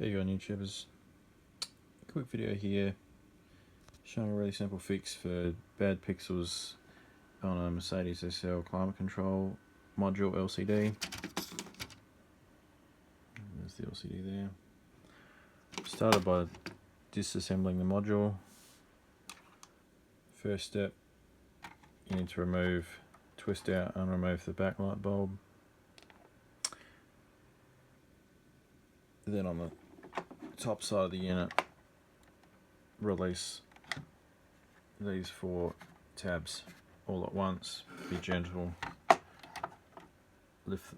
Hey you on YouTubers, quick video here showing a really simple fix for bad pixels on a Mercedes SL climate control module LCD. There's the LCD there. Started by disassembling the module. First step, you need to twist out and remove the backlight bulb. Then on the top side of the unit, release these 4 tabs all at once. Be gentle, lift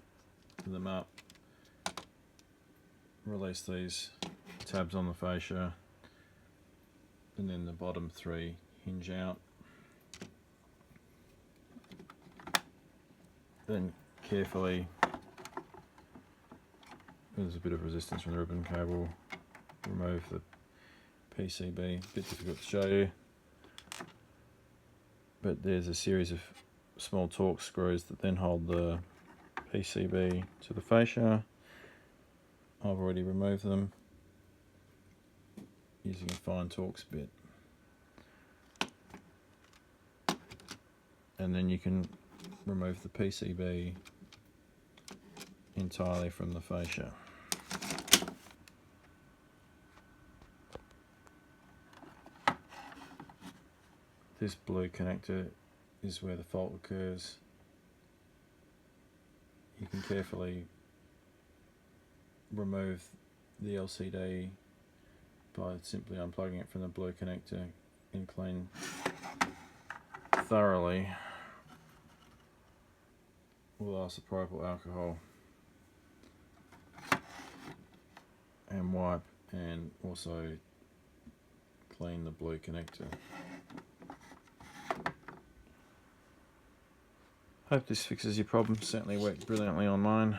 them up, release these tabs on the fascia, and then the bottom 3 hinge out. Then carefully, there's a bit of resistance from the ribbon cable, remove the PCB. A bit difficult to show you, but there's a series of small Torx screws that then hold the PCB to the fascia. I've already removed them using a fine Torx bit, and then you can remove the PCB entirely from the fascia. This blue connector is where the fault occurs. You can carefully remove the LCD by simply unplugging it from the blue connector and clean thoroughly with isopropyl alcohol, and wipe and also clean the blue connector. Hope this fixes your problem. Certainly worked brilliantly on mine.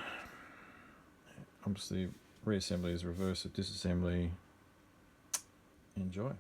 Obviously reassembly is reverse of disassembly. Enjoy.